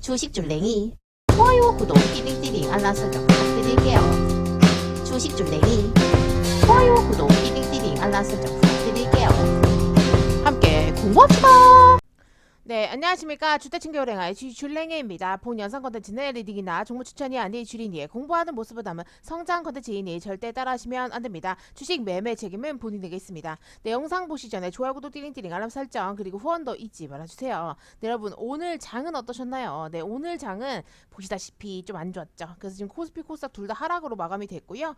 주식 줄랭이 좋아요, 구독, 띠링띠링 알람 설정 부탁드릴게요. 주식 줄랭이 좋아요, 구독, 띠링띠링 알람 설정 부탁드릴게요. 함께 공부합시다. 네, 안녕하십니까. 주택친교랭아의 줄랭이입니다. 본 영상 컨텐츠는 리딩이나 종목 추천이 아닌 주린이의 공부하는 모습을 담은 성장 컨텐츠이니 절대 따라하시면 안됩니다. 주식 매매 책임은 본인에게 있습니다. 네, 영상 보시기 전에 좋아요, 구독, 띠링띠링 알람 설정 그리고 후원도 잊지 말아주세요. 네, 여러분 오늘 장은 어떠셨나요? 네, 오늘 장은 보시다시피 좀 안 좋았죠. 그래서 지금 코스피 코스닥 둘 다 하락으로 마감이 됐고요.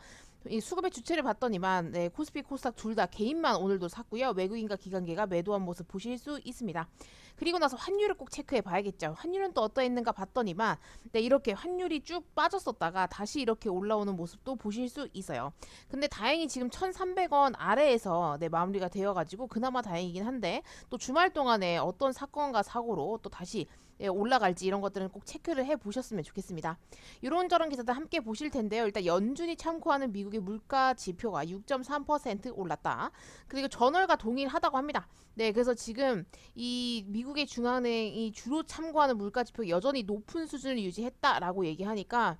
이 수급의 주체를 봤더니만 네, 코스피 코스닥 둘 다 개인만 오늘도 샀고요. 외국인과 기관계가 매도한 모습 보실 수 있습니다. 그리고 나서 환율을 꼭 체크해 봐야겠죠. 환율은 또 어떠했는가 봤더니만 네, 이렇게 환율이 쭉 빠졌었다가 다시 이렇게 올라오는 모습도 보실 수 있어요. 근데 다행히 지금 1,300원 아래에서 네, 마무리가 되어가지고 그나마 다행이긴 한데 또 주말 동안에 어떤 사건과 사고로 또 다시 올라갈지 이런 것들은 꼭 체크를 해 보셨으면 좋겠습니다. 이런저런 기사들 함께 보실 텐데요. 일단 연준이 참고하는 미국의 물가 지표가 6.3% 올랐다. 그리고 전월과 동일하다고 합니다. 네, 그래서 지금 이 미국의 중앙은행이 주로 참고하는 물가 지표 여전히 높은 수준을 유지했다라고 얘기하니까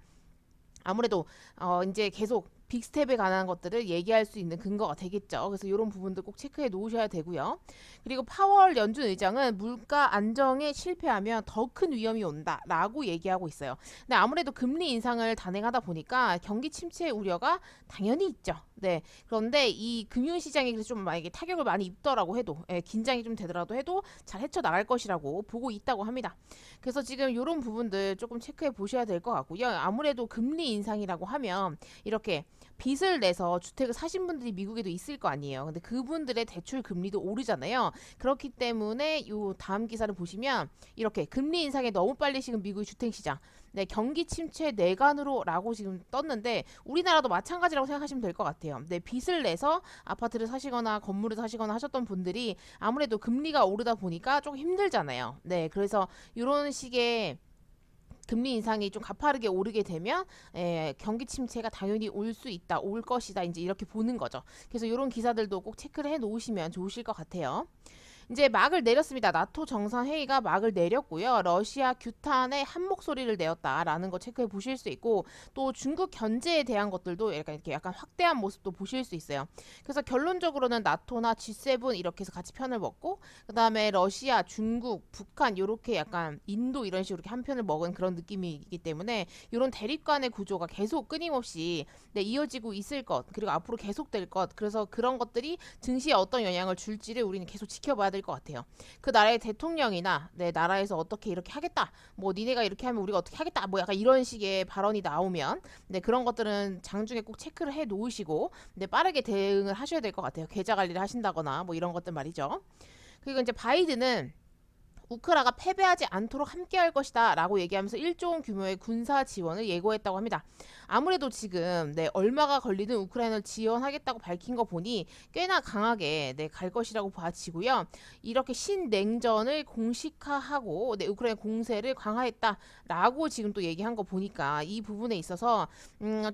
아무래도 이제 계속 빅스텝에 관한 것들을 얘기할 수 있는 근거가 되겠죠. 그래서 이런 부분들 꼭 체크해 놓으셔야 되고요. 그리고 파월 연준 의장은 물가 안정에 실패하면 더 큰 위험이 온다라고 얘기하고 있어요. 근데 아무래도 금리 인상을 단행하다 보니까 경기 침체 우려가 당연히 있죠. 네. 그런데 이 금융시장이 그래서 좀 만약에 타격을 많이 입더라고 해도 긴장이 좀 되더라도 해도 잘 헤쳐나갈 것이라고 보고 있다고 합니다. 그래서 지금 이런 부분들 조금 체크해 보셔야 될 것 같고요. 아무래도 금리 인상이라고 하면 이렇게 빚을 내서 주택을 사신 분들이 미국에도 있을 거 아니에요. 근데 그분들의 대출 금리도 오르잖아요. 그렇기 때문에 요 다음 기사를 보시면 이렇게 금리 인상에 너무 빨리 지금 미국의 주택시장 네, 경기 침체 내관으로라고 지금 떴는데 우리나라도 마찬가지라고 생각하시면 될 것 같아요. 네, 빚을 내서 아파트를 사시거나 건물을 사시거나 하셨던 분들이 아무래도 금리가 오르다 보니까 좀 힘들잖아요. 네, 그래서 이런 식의 금리 인상이 좀 가파르게 오르게 되면 경기 침체가 당연히 올 수 있다, 올 것이다 이제 이렇게 보는 거죠. 그래서 이런 기사들도 꼭 체크를 해 놓으시면 좋으실 것 같아요. 이제 막을 내렸습니다. 나토 정상회의가 막을 내렸고요. 러시아 규탄에 한 목소리를 내었다라는 거 체크해 보실 수 있고 또 중국 견제에 대한 것들도 약간 확대한 모습도 보실 수 있어요. 그래서 결론적으로는 나토나 G7 이렇게 해서 같이 편을 먹고 그 다음에 러시아, 중국, 북한 이렇게 약간 인도 이런 식으로 이렇게 한 편을 먹은 그런 느낌이기 때문에 이런 대립 간의 구조가 계속 끊임없이 네, 이어지고 있을 것 그리고 앞으로 계속될 것 그래서 그런 것들이 증시에 어떤 영향을 줄지를 우리는 계속 지켜봐야 될 것 같아요. 그 나라의 대통령이나 내 나라에서 어떻게 이렇게 하겠다, 뭐 니네가 이렇게 하면 우리가 어떻게 하겠다, 뭐 약간 이런 식의 발언이 나오면 네 그런 것들은 장중에 꼭 체크를 해 놓으시고 네 빠르게 대응을 하셔야 될 것 같아요. 계좌 관리를 하신다거나 뭐 이런 것들 말이죠. 그리고 이제 바이든은 우크라가 패배하지 않도록 함께할 것이다 라고 얘기하면서 1조 원 규모의 군사 지원을 예고했다고 합니다. 아무래도 지금 네, 얼마가 걸리든 우크라이나를 지원하겠다고 밝힌 거 보니 꽤나 강하게 네, 갈 것이라고 봐지고요. 이렇게 신냉전을 공식화하고 네, 우크라이나 공세를 강화했다라고 지금 또 얘기한 거 보니까 이 부분에 있어서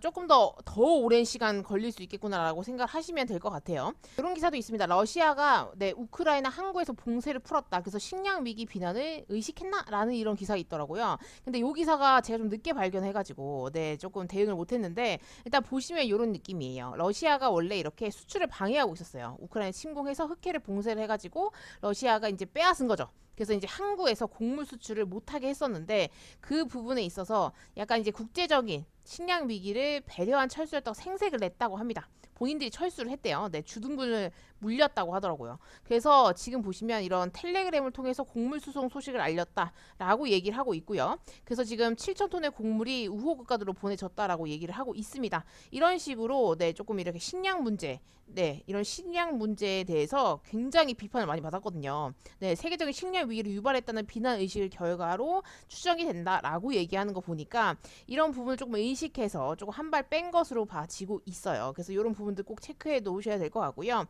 조금 더 오랜 시간 걸릴 수 있겠구나라고 생각하시면 될 것 같아요. 이런 기사도 있습니다. 러시아가 네, 우크라이나 항구에서 봉쇄를 풀었다. 그래서 식량 위기 비난을 의식했나? 라는 이런 기사가 있더라고요. 근데 이 기사가 제가 좀 늦게 발견해가지고 네 조금 대응을 못했는데 일단 보시면 이런 느낌이에요. 러시아가 원래 이렇게 수출을 방해하고 있었어요. 우크라이나 침공해서 흑해를 봉쇄를 해가지고 러시아가 이제 빼앗은 거죠. 그래서 이제 항구에서 곡물 수출을 못하게 했었는데 그 부분에 있어서 약간 이제 국제적인 식량 위기를 배려한 철수였다고 생색을 냈다고 합니다. 본인들이 철수를 했대요. 네, 주둔군을 물렸다고 하더라고요. 그래서 지금 보시면 이런 텔레그램을 통해서 곡물 수송 소식을 알렸다라고 얘기를 하고 있고요. 그래서 지금 7,000톤의 곡물이 우호국가들로 보내졌다라고 얘기를 하고 있습니다. 이런 식으로 네, 조금 이렇게 식량 문제, 네, 이런 식량 문제에 대해서 굉장히 비판을 많이 받았거든요. 네, 세계적인 식량 위기를 유발했다는 비난 의식의 결과로 추정이 된다라고 얘기하는 거 보니까 이런 부분을 조금 의식해서 조금 한 발 뺀 것으로 봐지고 있어요. 그래서 이런 부분들 꼭 체크해 놓으셔야 될 것 같고요.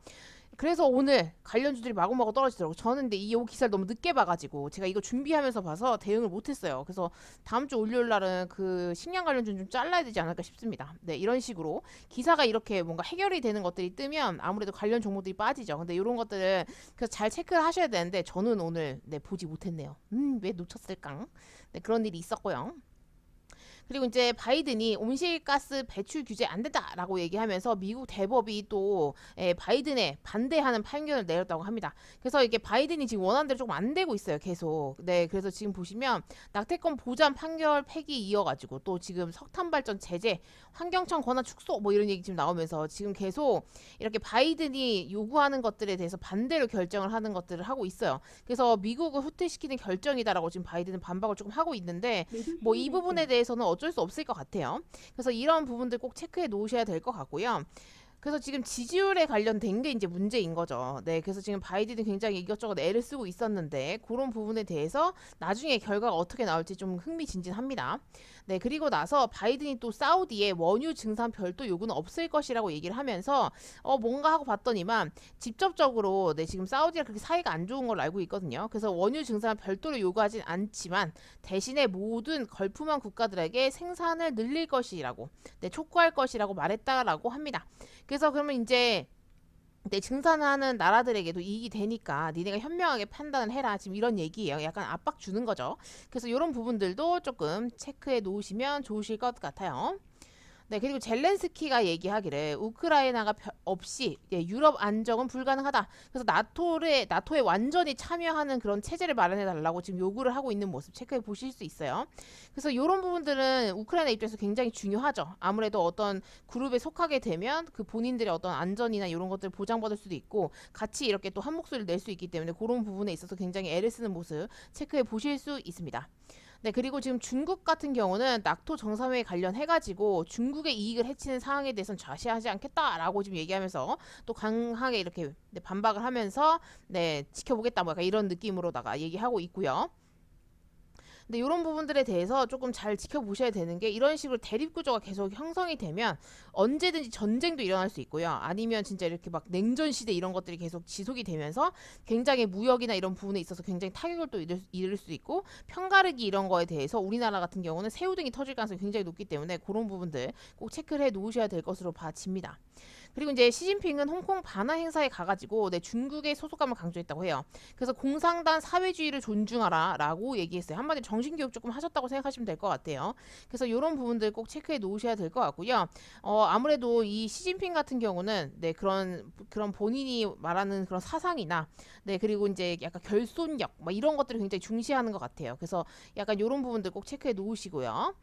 그래서 오늘 관련주들이 마구마구 떨어지더라고요. 저는 근데 이 기사를 너무 늦게 봐가지고 제가 이거 준비하면서 봐서 대응을 못했어요. 그래서 다음 주 월요일 날은 그 식량 관련주는 좀 잘라야 되지 않을까 싶습니다. 네, 이런 식으로 기사가 이렇게 뭔가 해결이 되는 것들이 뜨면 아무래도 관련 종목들이 빠지죠. 근데 이런 것들은 그래서 잘 체크를 하셔야 되는데 저는 오늘 네, 보지 못했네요. 왜 놓쳤을까? 네, 그런 일이 있었고요. 그리고 이제 바이든이 온실가스 배출 규제 안 된다라고 얘기하면서 미국 대법이 또 바이든에 반대하는 판결을 내렸다고 합니다. 그래서 이게 바이든이 지금 원하는 대로 조금 안 되고 있어요, 계속. 네, 그래서 지금 보시면 낙태권 보장 판결 폐기 이어가지고 또 지금 석탄 발전 제재, 환경청 권한 축소 뭐 이런 얘기 지금 나오면서 지금 계속 이렇게 바이든이 요구하는 것들에 대해서 반대로 결정을 하는 것들을 하고 있어요. 그래서 미국을 후퇴시키는 결정이다라고 지금 바이든은 반박을 조금 하고 있는데 뭐 이 부분에 대해서는 어쩔 수 없을 것 같아요. 그래서 이런 부분들 꼭 체크해 놓으셔야 될 것 같고요. 그래서 지금 지지율에 관련된 게 이제 문제인 거죠. 네, 그래서 지금 바이든이 굉장히 이것저것 애를 쓰고 있었는데 그런 부분에 대해서 나중에 결과가 어떻게 나올지 좀 흥미진진합니다. 네, 그리고 나서 바이든이 또 사우디에 원유 증산 별도 요구는 없을 것이라고 얘기를 하면서 뭔가 하고 봤더니만 직접적으로 네, 지금 사우디가 그렇게 사이가 안 좋은 걸로 알고 있거든요. 그래서 원유 증산 별도로 요구하진 않지만 대신에 모든 걸프만 국가들에게 생산을 늘릴 것이라고 네, 촉구할 것이라고 말했다라고 합니다. 그래서 그러면 이제 내 증산하는 나라들에게도 이익이 되니까 니네가 현명하게 판단을 해라. 지금 이런 얘기예요. 약간 압박 주는 거죠. 그래서 이런 부분들도 조금 체크해 놓으시면 좋으실 것 같아요. 네, 그리고 젤렌스키가 얘기하기를 우크라이나가 없이 유럽 안정은 불가능하다. 그래서 나토에 완전히 참여하는 그런 체제를 마련해 달라고 지금 요구를 하고 있는 모습 체크해 보실 수 있어요. 그래서 이런 부분들은 우크라이나 입장에서 굉장히 중요하죠. 아무래도 어떤 그룹에 속하게 되면 그 본인들의 어떤 안전이나 이런 것들을 보장받을 수도 있고 같이 이렇게 또 한 목소리를 낼 수 있기 때문에 그런 부분에 있어서 굉장히 애를 쓰는 모습 체크해 보실 수 있습니다. 네, 그리고 지금 중국 같은 경우는 낙토 정상회의 관련해가지고 중국의 이익을 해치는 상황에 대해서는 좌시하지 않겠다라고 지금 얘기하면서 또 강하게 이렇게 네, 반박을 하면서 네, 지켜보겠다 뭐 약간 이런 느낌으로다가 얘기하고 있고요. 근데 이런 부분들에 대해서 조금 잘 지켜보셔야 되는 게 이런 식으로 대립 구조가 계속 형성이 되면 언제든지 전쟁도 일어날 수 있고요. 아니면 진짜 이렇게 막 냉전 시대 이런 것들이 계속 지속이 되면서 굉장히 무역이나 이런 부분에 있어서 굉장히 타격을 또 이룰 수 있고 편가르기 이런 거에 대해서 우리나라 같은 경우는 새우등이 터질 가능성이 굉장히 높기 때문에 그런 부분들 꼭 체크를 해 놓으셔야 될 것으로 봐집니다. 그리고 이제 시진핑은 홍콩 반환 행사에 가가지고 네, 중국의 소속감을 강조했다고 해요. 그래서 공산당 사회주의를 존중하라라고 얘기했어요. 한마디로 정신교육 조금 하셨다고 생각하시면 될 것 같아요. 그래서 이런 부분들 꼭 체크해 놓으셔야 될 것 같고요. 아무래도 이 시진핑 같은 경우는 네, 그런 본인이 말하는 그런 사상이나 네, 그리고 이제 약간 결손력 뭐 이런 것들을 굉장히 중시하는 것 같아요. 그래서 약간 이런 부분들 꼭 체크해 놓으시고요.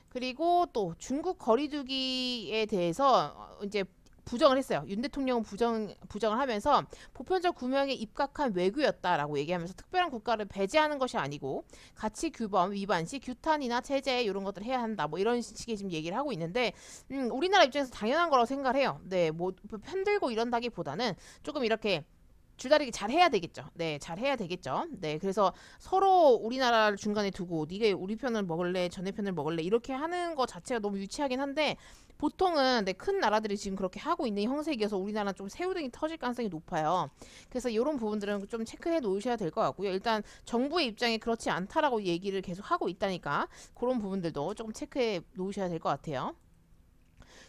그리고 또 중국 거리두기에 대해서 이제 부정을 했어요. 윤 대통령은 부정을 하면서 보편적 구명에 입각한 외교였다라고 얘기하면서 특별한 국가를 배제하는 것이 아니고 가치 규범 위반 시 규탄이나 제재 이런 것들을 해야 한다. 뭐 이런 식의 지금 얘기를 하고 있는데 우리나라 입장에서 당연한 거라고 생각을 해요. 네, 뭐 편들고 이런다기보다는 조금 이렇게 줄다리기 잘 해야 되겠죠. 네, 잘 해야 되겠죠. 네, 그래서 서로 우리나라를 중간에 두고 네가 우리 편을 먹을래, 전의 편을 먹을래 이렇게 하는 거 자체가 너무 유치하긴 한데 보통은 네, 큰 나라들이 지금 그렇게 하고 있는 형색이어서 우리나라는 좀 새우등이 터질 가능성이 높아요. 그래서 이런 부분들은 좀 체크해 놓으셔야 될 것 같고요. 일단 정부의 입장이 그렇지 않다라고 얘기를 계속 하고 있다니까 그런 부분들도 조금 체크해 놓으셔야 될 것 같아요.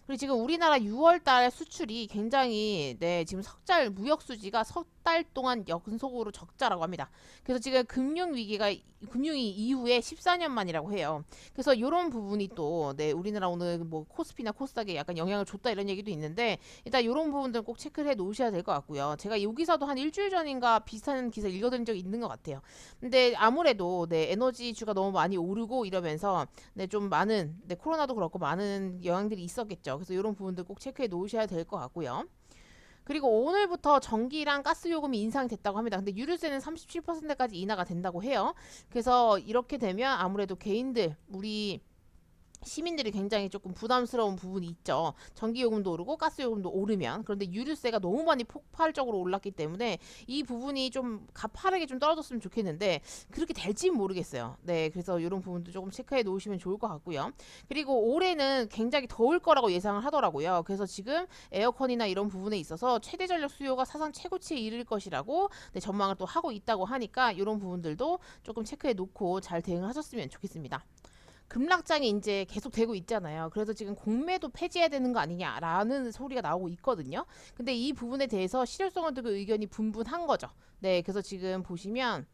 그리고 지금 우리나라 6월달 수출이 굉장히 네, 지금 석달 무역 수지가 석 달 동안 연속으로 적자라고 합니다. 그래서 지금 금융위 이후에 14년 만이라고 해요. 그래서 이런 부분이 또 네, 우리나라 오늘 뭐 코스피나 코스닥에 약간 영향을 줬다 이런 얘기도 있는데 일단 이런 부분들은 꼭 체크를 해 놓으셔야 될 것 같고요. 제가 이 기사도 한 일주일 전인가 비슷한 기사 읽어드린 적이 있는 것 같아요. 근데 아무래도 네, 에너지주가 너무 많이 오르고 이러면서 네, 좀 많은 네, 코로나도 그렇고 많은 영향들이 있었겠죠. 그래서 이런 부분들 꼭 체크해 놓으셔야 될 것 같고요. 그리고 오늘부터 전기랑 가스 요금이 인상이 됐다고 합니다. 근데 유류세는 37%까지 인하가 된다고 해요. 그래서 이렇게 되면 아무래도 개인들 우리 시민들이 굉장히 조금 부담스러운 부분이 있죠. 전기요금도 오르고 가스요금도 오르면 그런데 유류세가 너무 많이 폭발적으로 올랐기 때문에 이 부분이 좀 가파르게 좀 떨어졌으면 좋겠는데 그렇게 될지는 모르겠어요. 네, 그래서 이런 부분도 조금 체크해 놓으시면 좋을 것 같고요. 그리고 올해는 굉장히 더울 거라고 예상을 하더라고요. 그래서 지금 에어컨이나 이런 부분에 있어서 최대 전력 수요가 사상 최고치에 이를 것이라고 네, 전망을 또 하고 있다고 하니까 이런 부분들도 조금 체크해 놓고 잘 대응을 하셨으면 좋겠습니다. 급락장이 이제 계속 되고 있잖아요. 그래서 지금 공매도 폐지해야 되는 거 아니냐라는 소리가 나오고 있거든요. 근데 이 부분에 대해서 실효성을 두고 의견이 분분한 거죠. 네, 그래서 지금 보시면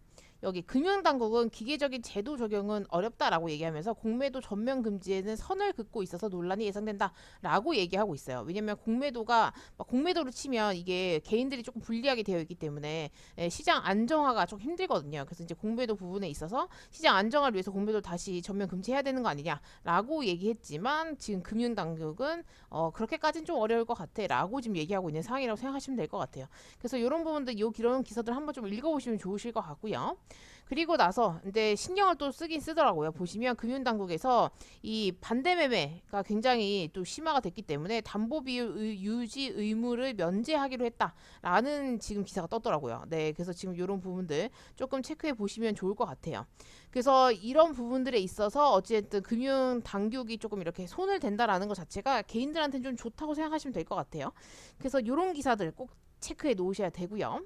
여기 금융당국은 기계적인 제도 적용은 어렵다라고 얘기하면서 공매도 전면 금지에는 선을 긋고 있어서 논란이 예상된다라고 얘기하고 있어요. 왜냐면 공매도가 막 공매도를 치면 이게 개인들이 조금 불리하게 되어 있기 때문에 시장 안정화가 좀 힘들거든요. 그래서 이제 공매도 부분에 있어서 시장 안정화를 위해서 공매도를 다시 전면 금지해야 되는 거 아니냐라고 얘기했지만 지금 금융당국은 그렇게까지는 좀 어려울 것 같아라고 지금 얘기하고 있는 상황이라고 생각하시면 될 것 같아요. 그래서 이런 부분들 이런 기사들 한번 좀 읽어보시면 좋으실 것 같고요. 그리고 나서 근데 신경을 또 쓰긴 쓰더라고요. 보시면 금융당국에서 이 반대 매매가 굉장히 또 심화가 됐기 때문에 담보 비율 유지 의무를 면제하기로 했다라는 지금 기사가 떴더라고요. 네, 그래서 지금 이런 부분들 조금 체크해 보시면 좋을 것 같아요. 그래서 이런 부분들에 있어서 어쨌든 금융당국이 조금 이렇게 손을 댄다라는 것 자체가 개인들한테는 좀 좋다고 생각하시면 될 것 같아요. 그래서 이런 기사들 꼭 체크해 놓으셔야 되고요.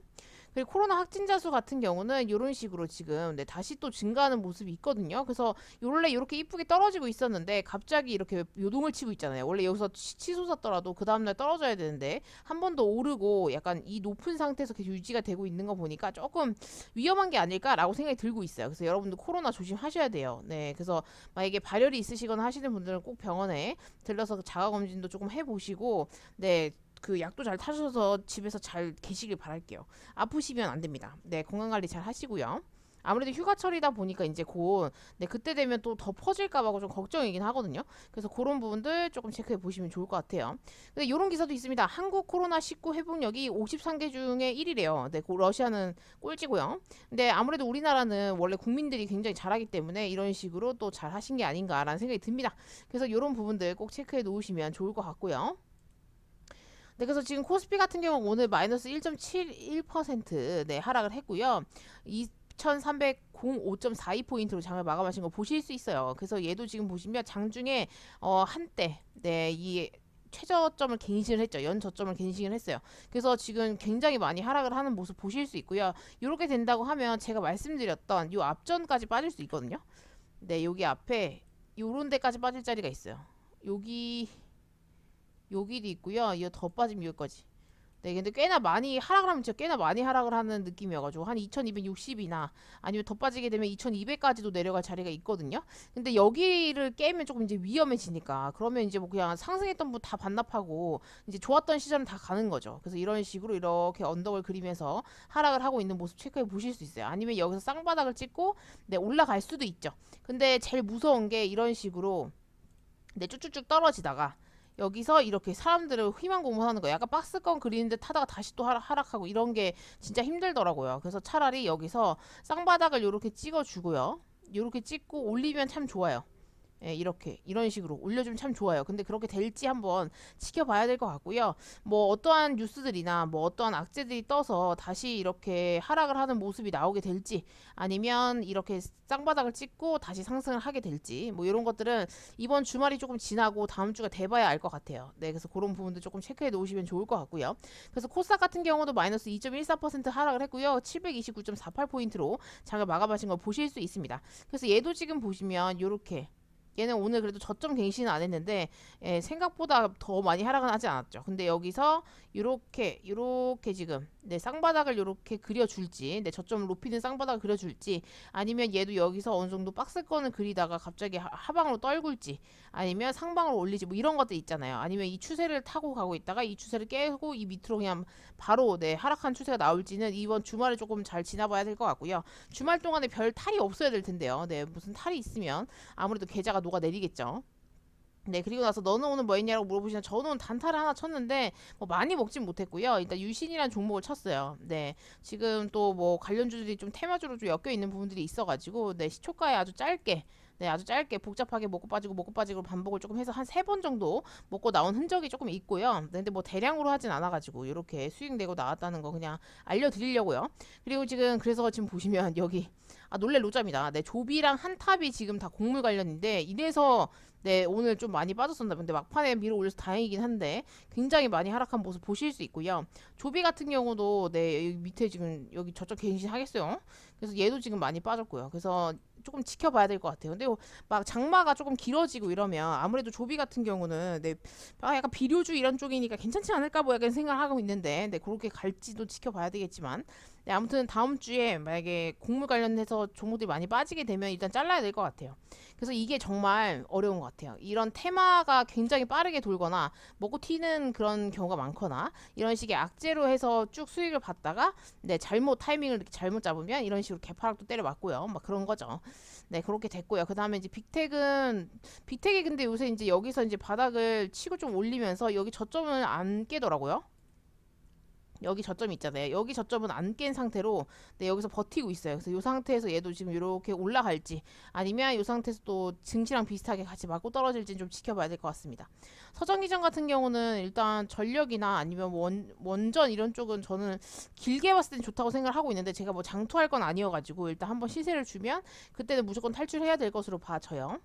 그리고 코로나 확진자 수 같은 경우는 이런 식으로 지금 다시 또 증가하는 모습이 있거든요. 그래서 원래 이렇게 이쁘게 떨어지고 있었는데 갑자기 이렇게 요동을 치고 있잖아요. 원래 여기서 치솟았더라도 그 다음날 떨어져야 되는데 한 번 더 오르고 약간 이 높은 상태에서 계속 유지가 되고 있는 거 보니까 조금 위험한 게 아닐까라고 생각이 들고 있어요. 그래서 여러분들 코로나 조심하셔야 돼요. 네, 그래서 만약에 발열이 있으시거나 하시는 분들은 꼭 병원에 들러서 자가검진도 조금 해보시고 네. 그 약도 잘 타셔서 집에서 잘 계시길 바랄게요. 아프시면 안 됩니다. 네, 건강 관리 잘 하시고요. 아무래도 휴가철이다 보니까 이제 곧 그때 되면 또 더 퍼질까봐 좀 걱정이긴 하거든요. 그래서 그런 부분들 조금 체크해 보시면 좋을 것 같아요. 근데 이런 기사도 있습니다. 한국 코로나19 회복력이 53개 중에 1위래요. 네, 러시아는 꼴찌고요. 근데 아무래도 우리나라는 원래 국민들이 굉장히 잘하기 때문에 이런 식으로 또 잘 하신 게 아닌가라는 생각이 듭니다. 그래서 이런 부분들 꼭 체크해 놓으시면 좋을 것 같고요. 네, 그래서 지금 코스피 같은 경우 오늘 마이너스 1.71% 하락을 했고요. 2305.42포인트로 장을 마감하신 거 보실 수 있어요. 그래서 얘도 지금 보시면 장중에 한때 이 최저점을 갱신을 했죠. 연저점을 갱신을 했어요. 그래서 지금 굉장히 많이 하락을 하는 모습 보실 수 있고요. 이렇게 된다고 하면 제가 말씀드렸던 요 앞전까지 빠질 수 있거든요. 네, 여기 앞에 요런 데까지 빠질 자리가 있어요. 여기도 있고요. 이거 더 빠지면 여기까지. 네, 근데 꽤나 많이 하락을 하면 진짜 꽤나 많이 하락을 하는 느낌이어가지고 한 2260이나 아니면 더 빠지게 되면 2200까지도 내려갈 자리가 있거든요. 근데 여기를 깨면 조금 이제 위험해지니까 그러면 이제 뭐 그냥 상승했던 분 다 반납하고 이제 좋았던 시절은 다 가는 거죠. 그래서 이런 식으로 이렇게 언덕을 그리면서 하락을 하고 있는 모습 체크해 보실 수 있어요. 아니면 여기서 쌍바닥을 찍고 올라갈 수도 있죠. 근데 제일 무서운 게 이런 식으로 쭉쭉쭉 떨어지다가 여기서 이렇게 사람들을 희망고문하는 거 약간 박스권 그리는 듯 하다가 다시 또 하락하고 이런 게 진짜 힘들더라고요. 그래서 차라리 여기서 쌍바닥을 이렇게 찍어주고요. 이렇게 찍고 올리면 참 좋아요. 예, 이런 식으로 올려주면 참 좋아요. 근데 그렇게 될지 한번 지켜봐야 될 것 같고요. 뭐 어떠한 뉴스들이나 뭐 어떠한 악재들이 떠서 다시 이렇게 하락을 하는 모습이 나오게 될지 아니면 이렇게 쌍바닥을 찍고 다시 상승을 하게 될지 뭐 이런 것들은 이번 주말이 조금 지나고 다음 주가 돼봐야 알 것 같아요. 네, 그래서 그런 부분도 조금 체크해 놓으시면 좋을 것 같고요. 그래서 코스닥 같은 경우도 마이너스 2.14% 하락을 했고요. 729.48포인트로 장을 마감하신 거 보실 수 있습니다. 그래서 얘도 지금 보시면 요렇게 얘는 오늘 그래도 저점 갱신은 안 했는데 생각보다 더 많이 하락은 하지 않았죠. 근데 여기서 요렇게 지금 쌍바닥을 요렇게 그려줄지 저점을 높이는 쌍바닥을 그려줄지 아니면 얘도 여기서 어느 정도 박스권을 그리다가 갑자기 하방으로 떨굴지 아니면 상방으로 올리지 뭐 이런 것들 있잖아요. 아니면 이 추세를 타고 가고 있다가 이 추세를 깨고 이 밑으로 그냥 바로 하락한 추세가 나올지는 이번 주말에 조금 잘 지나봐야 될 것 같고요. 주말 동안에 별 탈이 없어야 될 텐데요. 네, 무슨 탈이 있으면 아무래도 계좌가 녹아내리겠죠. 네, 그리고 나서 너는 오늘 뭐 했냐고 물어보시면 저는 오늘 단타를 하나 쳤는데 뭐 많이 먹진 못했고요. 일단 유신이라는 종목을 쳤어요. 네, 지금 또 뭐 관련주들이 좀 테마주로 좀 엮여 있는 부분들이 있어가지고 시초가에 아주 짧게 아주 짧게 복잡하게 먹고 빠지고 반복을 조금 해서 한 3번 정도 먹고 나온 흔적이 조금 있고요. 근데 뭐 대량으로 하진 않아가지고 이렇게 수익 내고 나왔다는 거 그냥 알려드리려고요. 그리고 그래서 지금 보시면 여기 놀랄 노점이다. 조비랑 한탑이 지금 다 곡물 관련인데 이래서 오늘 좀 많이 빠졌었나 근데 막판에 밀어 올려서 다행이긴 한데 굉장히 많이 하락한 모습 보실 수 있고요. 조비 같은 경우도 여기 밑에 지금 여기 저쪽 갱신 하겠어요. 그래서 얘도 지금 많이 빠졌고요. 그래서 조금 지켜봐야 될 것 같아요. 근데 막 장마가 조금 길어지고 이러면 아무래도 조비 같은 경우는 약간 비료주 이런 쪽이니까 괜찮지 않을까 뭐 약간 생각을 하고 있는데 그렇게 갈지도 지켜봐야 되겠지만 네, 아무튼 다음 주에 만약에 곡물 관련해서 종목들이 많이 빠지게 되면 일단 잘라야 될 것 같아요. 그래서 이게 정말 어려운 것 같아요. 이런 테마가 굉장히 빠르게 돌거나 먹고 튀는 그런 경우가 많거나 이런 식의 악재로 해서 쭉 수익을 받다가 네, 잘못 타이밍을 이렇게 잘못 잡으면 이런 식으로 개파락도 때려맞고요. 막 그런 거죠. 네, 그렇게 됐고요. 그 다음에 이제 빅텍이 근데 요새 이제 여기서 이제 바닥을 치고 좀 올리면서 여기 저점을 안 깨더라고요. 여기 저점이 있잖아요. 여기 저점은 안 깬 상태로 네, 여기서 버티고 있어요. 그래서 이 상태에서 얘도 지금 이렇게 올라갈지 아니면 이 상태에서 또 증시랑 비슷하게 같이 맞고 떨어질지 좀 지켜봐야 될 것 같습니다. 서정기전 같은 경우는 일단 전력이나 아니면 뭐 원전 이런 쪽은 저는 길게 봤을 땐 좋다고 생각을 하고 있는데 제가 뭐 장투할 건 아니어가지고 일단 한번 시세를 주면 그때는 무조건 탈출해야 될 것으로 봐져요.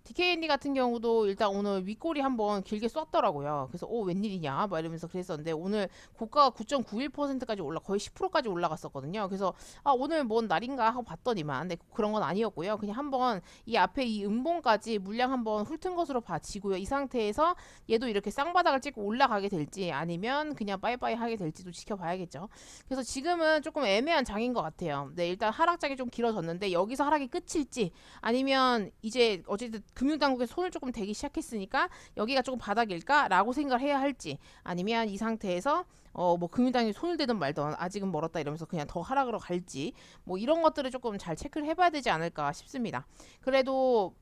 DKND 같은 경우도 일단 오늘 윗꼬리 한번 길게 쐈더라고요. 그래서 웬일이냐 막 이러면서 그랬었는데 오늘 고가가 9.91%까지 올라 거의 10%까지 올라갔었거든요. 그래서 오늘 뭔 날인가 하고 봤더니만 네, 그런 건 아니었고요. 그냥 한번 이 앞에 이 음봉까지 물량 한번 훑은 것으로 봐지고요. 이 상태에서 얘도 이렇게 쌍바닥을 찍고 올라가게 될지 아니면 그냥 빠이빠이 하게 될지도 지켜봐야겠죠. 그래서 지금은 조금 애매한 장인 것 같아요. 네, 일단 하락장이 좀 길어졌는데 여기서 하락이 끝일지 아니면 이제 어쨌든 금융당국에 손을 조금 대기 시작했으니까 여기가 조금 바닥일까라고 생각을 해야 할지 아니면 이 상태에서 뭐 금융당국에 손을 대든 말든 아직은 멀었다 이러면서 그냥 더 하락으로 갈지 뭐 이런 것들을 조금 잘 체크를 해봐야 되지 않을까 싶습니다. 그래도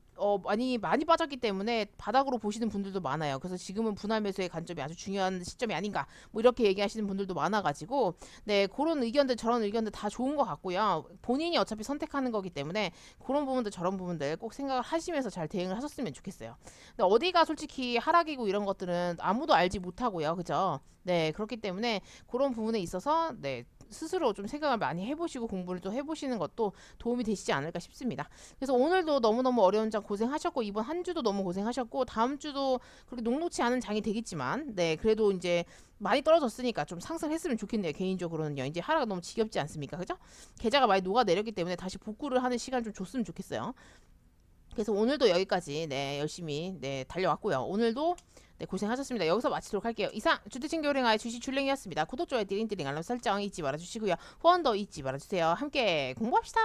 많이 빠졌기 때문에 바닥으로 보시는 분들도 많아요. 그래서 지금은 분할 매수의 관점이 아주 중요한 시점이 아닌가 뭐 이렇게 얘기하시는 분들도 많아가지고 네, 그런 의견들 저런 의견들 다 좋은 것 같고요. 본인이 어차피 선택하는 거기 때문에 그런 부분들 저런 부분들 꼭 생각을 하시면서 잘 대응을 하셨으면 좋겠어요. 근데 어디가 솔직히 하락이고 이런 것들은 아무도 알지 못하고요. 그죠? 네, 그렇기 때문에 그런 부분에 있어서 네, 스스로 좀 생각을 많이 해보시고 공부를 또 해보시는 것도 도움이 되시지 않을까 싶습니다. 그래서 오늘도 너무너무 어려운 장 고생하셨고 이번 한 주도 너무 고생하셨고 다음 주도 그렇게 녹록치 않은 장이 되겠지만 네, 그래도 이제 많이 떨어졌으니까 좀 상승했으면 좋겠네요. 개인적으로는요. 이제 하락가 너무 지겹지 않습니까? 그죠? 계좌가 많이 녹아내렸기 때문에 다시 복구를 하는 시간 좀 줬으면 좋겠어요. 그래서 오늘도 여기까지 네, 열심히 네, 달려왔고요. 오늘도 네, 고생하셨습니다. 여기서 마치도록 할게요. 이상 주택친교랭아의 주식 줄랭이었습니다. 구독, 좋아요, 띠링띠링 알람 설정 잊지 말아주시고요. 후원도 잊지 말아주세요. 함께 공부합시다.